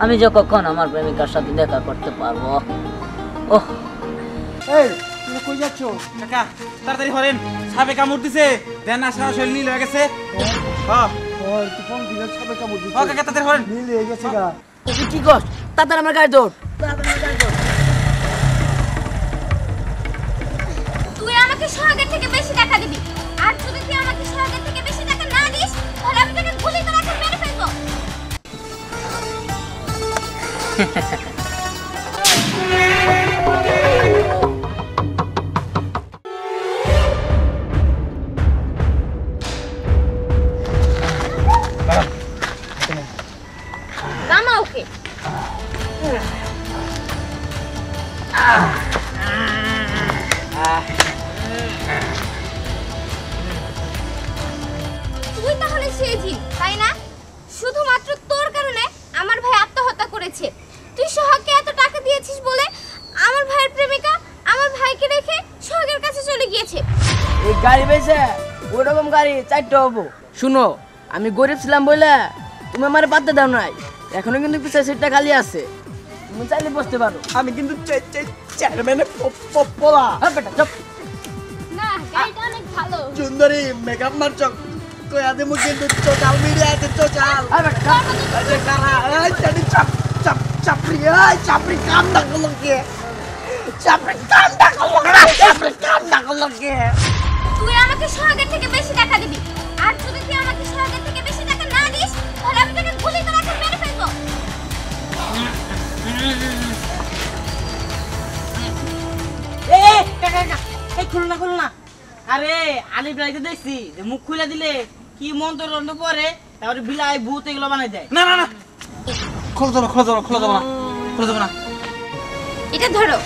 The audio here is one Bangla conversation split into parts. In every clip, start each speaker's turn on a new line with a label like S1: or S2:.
S1: আমি যে কখন আমার প্রেমিকার সাথে দেখা করতে পারবো। ওহ
S2: এই তুমি কই যাচ্ছ?
S3: কাকা তাড়াতাড়ি হরেন, সাপে কামড় দিছে, দেন না সারা শরীর নীল হয়ে গেছে। হ্যাঁ
S2: ওই তুই কোন দিকে ছাবে কামড় দিছিস?
S3: কাকা তাড়াতাড়ি হরেন।
S2: নীল হয়ে গেছে গা।
S1: তুই কি করছ? তাড়াতাড়ি আমার গাড়ি দৌড়।
S4: তুই আমাকে সোহাগের থেকে বেশি টাকা দিবি, আর যদি তুই আমাকে সোহাগের থেকে বেশি টাকা না দিস তাহলে আমি তোকে গুলি করে এখন মেরে ফেলবো। কামা ওকে। তুই তাহলে সেই জিন, তাই না? শুধুমাত্র তোর কারণে আমার ভাই আত্মহত্যা করেছে। তুই সোহাগকে এত টাকা দিয়েছিস বলে আমার ভাইয়ের প্রেমিকা আমার ভাইকে রেখে সোহাগের কাছে চলে গিয়েছে।
S1: এই গাড়ি বেচে ওরকম গাড়ি 4টা হবো। শুনো, আমি গরিব ছিলাম বলে তুমি আমার বাদতে দাও নাই, এখনো কিন্তু পিছনে সিটটা খালি আছে, তুমি চাইলে বসতে পারো।
S2: আমি কিন্তু চেয়ারম্যানের পোলা।
S1: হ্যাঁ বেটা চুপ।
S4: না, গাড়িটা অনেক ভালো।
S2: সুন্দরী মেকআপ মারছ কইয়া দেবো কিন্তু সোশ্যাল মিডিয়াতে সোশ্যাল।
S1: হ্যাঁ বেটা
S2: আরে কারা এই জানি চাপ চাপ চাপরি এই চাপরি কাম না করলো কে? চাপরি কাম না করলো না, চাপরি কাম না করলো কে?
S4: তুই আমাকে সোহাগের থেকে বেশি টাকা দিবি, আর যদি তুই আমাকে সোহাগের থেকে বেশি টাকা না দিস তাহলে আমি তোকে গুলি করে এখন মেরে ফেলবো।
S5: খুলনা না। আরে আলিফ রাইতে দেখছি যে মুখ খুলে দিলে কি মন্ত্র পরে তারপরে বিলাই ভূত এগুলো বানাই দেয়।
S3: না না না, খোলা যাবে না।
S4: এটা ধরো।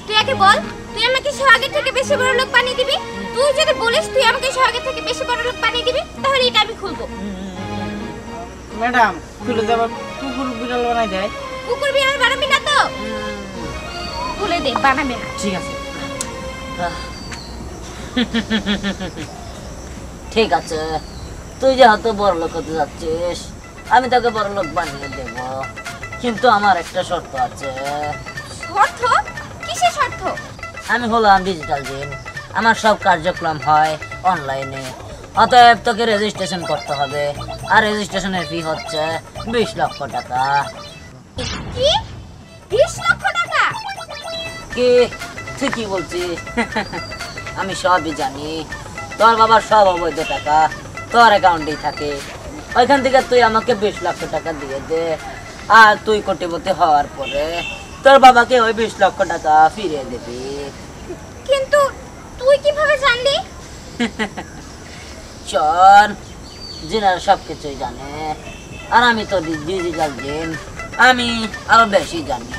S4: তুই আগে বল, তুই আমাকে সোহাগের থেকে বেশি বড় লোক বানিয়ে দিবি? তুই যদি বলিস তুই আমাকে সোহাগের থেকে বেশি বড় লোক বানিয়ে দিবি তাহলে এটা আমি খুলবো।
S5: ম্যাডাম খুলে যাবার কুকুর বিড়াল বানাই দেয়।
S4: কুকুর বিড়াল বানাবি না তো? খুলে দে, বানাবে না।
S5: ঠিক আছে।
S1: ঠিক আছে, তুই যেহেতু বড় লোক হতে যাচ্ছিস আমি তোকে বড় লোক বানিয়ে দেব, কিন্তু আমার একটা শর্ত আছে।
S4: শর্ত? কিসের শর্ত?
S1: আমি হলাম ডিজিটাল জিন, আমার সব কার্যক্রম হয় অনলাইনে, অতএব তোকে রেজিস্ট্রেশন করতে হবে, আর রেজিস্ট্রেশনের ফি হচ্ছে 20 লক্ষ টাকা।
S4: কি? 20 লক্ষ টাকা?
S1: কি তুই কি বলছিস? আমি সবই জানি, তোর বাবার সব অবৈধ টাকা তোর অ্যাকাউন্টেই থাকে, ওইখান থেকে তুই আমাকে 20 লক্ষ টাকা দিয়ে দে, আর তুই কোটিপতি হওয়ার পরে তোর বাবাকে ওই 20 লক্ষ টাকা ফিরিয়ে দিবি।
S4: কিন্তু তুই কিভাবে জানলি?
S1: চল, জিনারা সব কিছুই জানে, আর আমি তো ডিজিটাল জিন, আমি আরো বেশি জানি।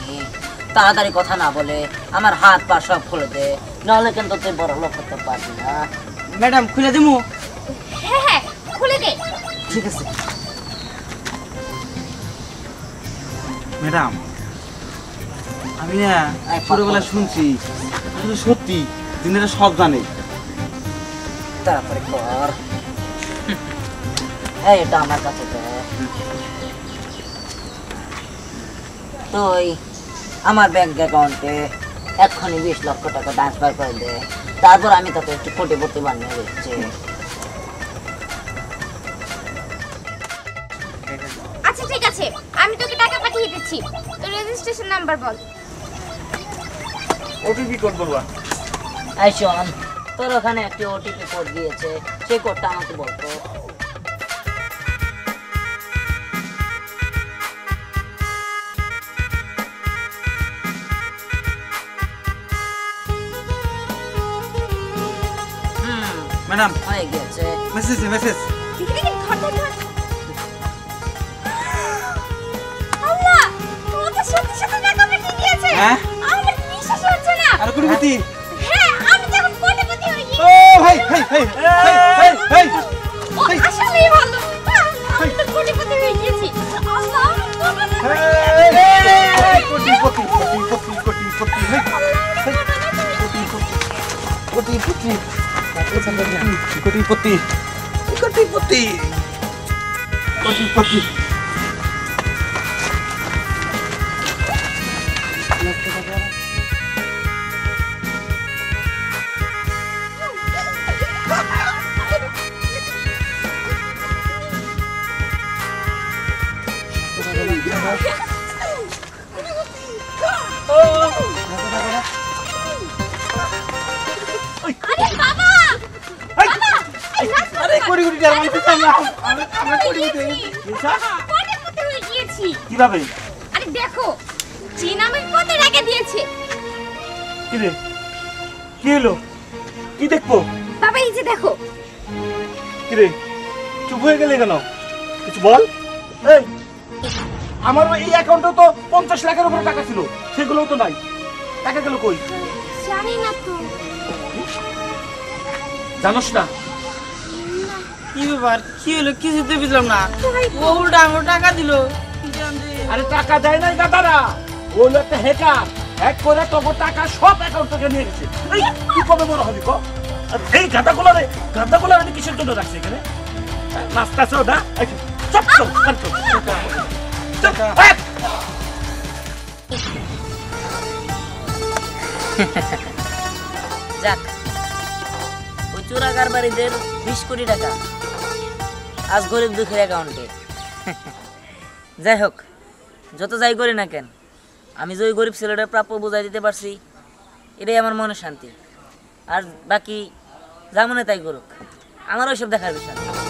S1: তাড়াতাড়ি কথা না বলে আমার হাত পা সব খুলে দে, নাহলে কিন্তু তুই বড় লোক হতে পারবি না।
S5: ম্যাডাম খুলে দিমু?
S4: হ্যাঁ হ্যাঁ, খুলে দে।
S5: ঠিক আছে।
S3: ম্যাডাম আমি না ছোটবেলায় শুনছি, আসলে সত্যি দিনেরা সব জানে।
S1: তারপরে কর। এটা আমার কাছে দে। তুই আমার ব্যাংক অ্যাকাউন্টে এক্ষুনি 20 লক্ষ টাকা ট্রান্সফার করে দে, তারপর আমি তোকে একটু কোটিপতি বানিয়ে দিচ্ছি।
S4: আচ্ছা ঠিক আছে, আমি তোকে টাকা পাঠিয়ে দিচ্ছি। তোর রেজিস্ট্রেশন নাম্বার বল।
S3: ওটিপি কোড বলবা?
S1: এই শোন, তোর ওখানে একটি ওটিপি কোড দিয়েছে, সেই কোডটা আমাকে বলতো।
S3: ম্যাডাম
S1: হয়ে গেছে।
S3: মেসেজ
S4: দেখি দেখি, ধর ধর ধর। আল্লাহ, তোমাকে সত্যি সত্যি টাকা পাঠিয়ে দিয়েছে।
S3: হ্যাঁ?
S4: আমার বিশ্বাস হচ্ছে না।
S3: আর কোটিপতি?
S4: হ্যাঁ, আমি তো এখন কোটিপতি হয়ে গেছি।
S3: ও ভাই ভাই ভাই ভাই ভাই
S4: ও আসলেই ভালো। আমি তো কোটিপতি হয়ে গেছি। আল্লাহ, আমি কোটিপতি হয়ে গেছি।
S3: কোটিপতি কোটিপতি কোটিপতি কোটিপতি কোটিপতি কোটিপতি করছি
S4: আরে বাবা
S3: আরে কোটি কোটি টাকা মানতেছি আমরা কোটি কোটি
S4: কোটিপতি হয়ে গিয়েছি।
S3: কিভাবে?
S4: আরে দেখো চীন আমাকে কত টাকা দিয়েছে।
S3: কি রে কি হলো কি দেখবো?
S4: বাবা এই যে দেখো।
S3: কি রে চুপ হয়ে গেলে কেন? কিছু বল। এই আমার এই অ্যাকাউন্টে তো 50 লাখের উপরে টাকা ছিল, সেগুলোও তো নাই। টাকা গেল কই?
S4: জানি না তো।
S3: জানোস না?
S5: কি ব্যাপার কি হলো কিছুতে বুঝলাম না। ও উল্টা আমার টাকা দিল। কি জানতে?
S3: আরে টাকা দেয় নাই দাদারা, ও হলো একটা হ্যাকার। হ্যাক করে তোর টাকা সব অ্যাকাউন্ট থেকে নিয়ে গেছে। এই তুই কবে বড় হবি ক? আর এই গাদাগুলো আমি কিসের জন্য রাখছি এখানে? নাস্তা আছে ওটা? চপ চপ চপ
S1: যাক, ওই চোরাকার বাড়িদের 20 কোটি টাকা আজ গরিব দুঃখের অ্যাকাউন্টে। যাই হোক, যত যাই করি না কেন, আমি যে ওই গরিব ছেলেটার প্রাপ্য বুঝাই দিতে পারছি, এটাই আমার মনে শান্তি। আর বাকি যা মনে তাই করুক, আমার ওইসব দেখার বিষয় না।